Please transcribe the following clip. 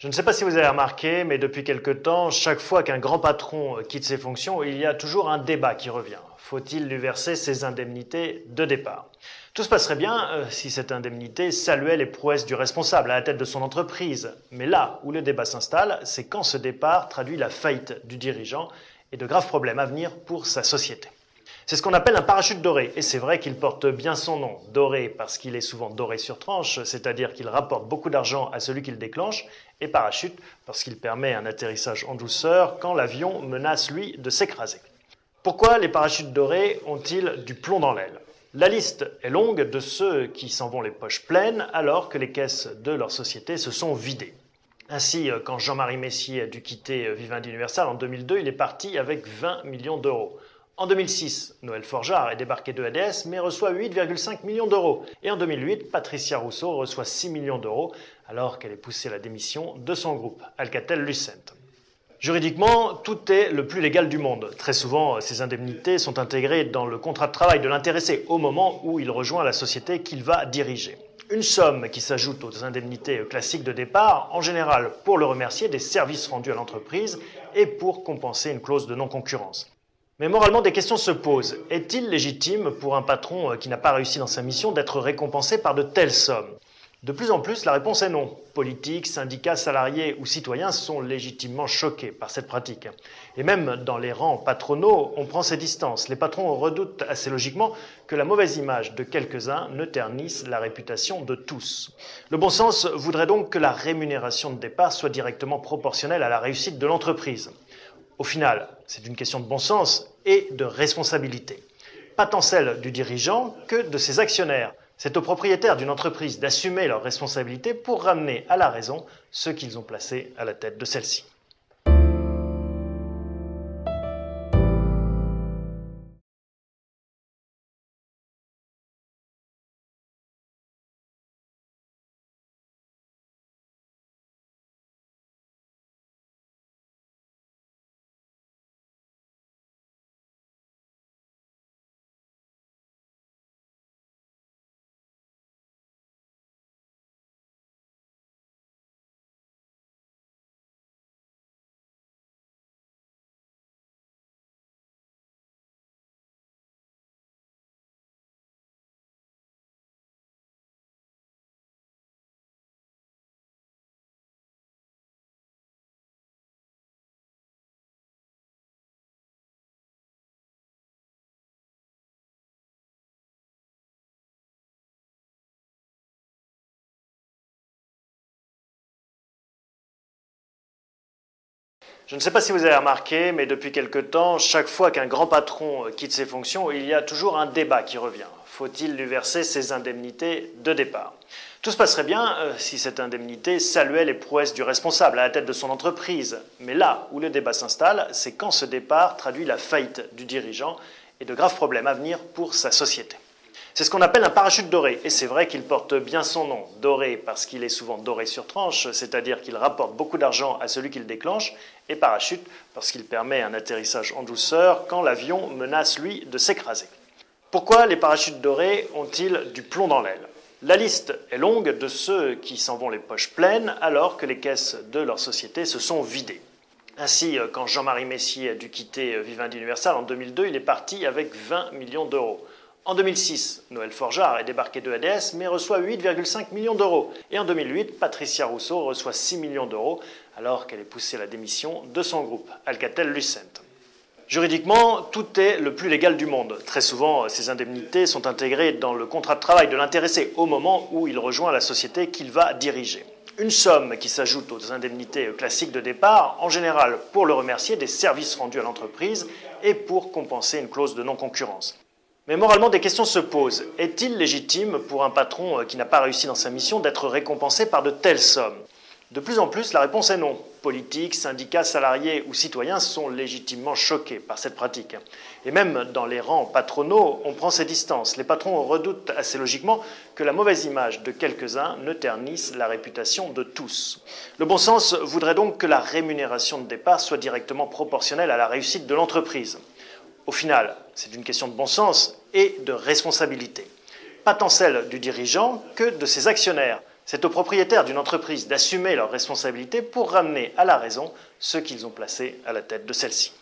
Je ne sais pas si vous avez remarqué, mais depuis quelque temps, chaque fois qu'un grand patron quitte ses fonctions, il y a toujours un débat qui revient. Faut-il lui verser ses indemnités de départ? Tout se passerait bien si cette indemnité saluait les prouesses du responsable à la tête de son entreprise. Mais là où le débat s'installe, c'est quand ce départ traduit la faillite du dirigeant et de graves problèmes à venir pour sa société. C'est ce qu'on appelle un parachute doré, et c'est vrai qu'il porte bien son nom. Doré parce qu'il est souvent doré sur tranche, c'est-à-dire qu'il rapporte beaucoup d'argent à celui qui le déclenche, et parachute parce qu'il permet un atterrissage en douceur quand l'avion menace, lui, de s'écraser. Pourquoi les parachutes dorés ont-ils du plomb dans l'aile? La liste est longue de ceux qui s'en vont les poches pleines alors que les caisses de leur société se sont vidées. Ainsi, quand Jean-Marie Messier a dû quitter Vivendi Universal en 2002, il est parti avec 20 millions d'euros. En 2006, Noël Forgeard est débarqué de ADS mais reçoit 8,5 millions d'euros. Et en 2008, Patricia Rousseau reçoit 6 millions d'euros alors qu'elle est poussée à la démission de son groupe, Alcatel-Lucent. Juridiquement, tout est le plus légal du monde. Très souvent, ces indemnités sont intégrées dans le contrat de travail de l'intéressé au moment où il rejoint la société qu'il va diriger. Une somme qui s'ajoute aux indemnités classiques de départ, en général pour le remercier des services rendus à l'entreprise et pour compenser une clause de non-concurrence. Mais moralement, des questions se posent. Est-il légitime pour un patron qui n'a pas réussi dans sa mission d'être récompensé par de telles sommes? De plus en plus, la réponse est non. Politiques, syndicats, salariés ou citoyens sont légitimement choqués par cette pratique. Et même dans les rangs patronaux, on prend ses distances. Les patrons redoutent assez logiquement que la mauvaise image de quelques-uns ne ternisse la réputation de tous. Le bon sens voudrait donc que la rémunération de départ soit directement proportionnelle à la réussite de l'entreprise. Au final, c'est une question de bon sens et de responsabilité. Pas tant celle du dirigeant que de ses actionnaires. C'est aux propriétaires d'une entreprise d'assumer leurs responsabilités pour ramener à la raison ceux qu'ils ont placés à la tête de celle-ci. Je ne sais pas si vous avez remarqué, mais depuis quelque temps, chaque fois qu'un grand patron quitte ses fonctions, il y a toujours un débat qui revient. Faut-il lui verser ses indemnités de départ? Tout se passerait bien si cette indemnité saluait les prouesses du responsable à la tête de son entreprise. Mais là où le débat s'installe, c'est quand ce départ traduit la faillite du dirigeant et de graves problèmes à venir pour sa société. C'est ce qu'on appelle un parachute doré, et c'est vrai qu'il porte bien son nom. Doré parce qu'il est souvent doré sur tranche, c'est-à-dire qu'il rapporte beaucoup d'argent à celui qui le déclenche, et parachute parce qu'il permet un atterrissage en douceur quand l'avion menace, lui, de s'écraser. Pourquoi les parachutes dorés ont-ils du plomb dans l'aile? La liste est longue de ceux qui s'en vont les poches pleines alors que les caisses de leur société se sont vidées. Ainsi, quand Jean-Marie Messier a dû quitter Vivendi Universal en 2002, il est parti avec 20 millions d'euros. En 2006, Noël Forgeard est débarqué de ADS mais reçoit 8,5 millions d'euros. Et en 2008, Patricia Rousseau reçoit 6 millions d'euros alors qu'elle est poussée à la démission de son groupe, Alcatel-Lucent. Juridiquement, tout est le plus légal du monde. Très souvent, ces indemnités sont intégrées dans le contrat de travail de l'intéressé au moment où il rejoint la société qu'il va diriger. Une somme qui s'ajoute aux indemnités classiques de départ, en général pour le remercier des services rendus à l'entreprise et pour compenser une clause de non-concurrence. Mais moralement, des questions se posent. Est-il légitime pour un patron qui n'a pas réussi dans sa mission d'être récompensé par de telles sommes? De plus en plus, la réponse est non. Politiques, syndicats, salariés ou citoyens sont légitimement choqués par cette pratique. Et même dans les rangs patronaux, on prend ses distances. Les patrons redoutent assez logiquement que la mauvaise image de quelques-uns ne ternisse la réputation de tous. Le bon sens voudrait donc que la rémunération de départ soit directement proportionnelle à la réussite de l'entreprise. Au final, c'est une question de bon sens et de responsabilité. Pas tant celle du dirigeant que de ses actionnaires. C'est aux propriétaires d'une entreprise d'assumer leurs responsabilités pour ramener à la raison ceux qu'ils ont placés à la tête de celle-ci.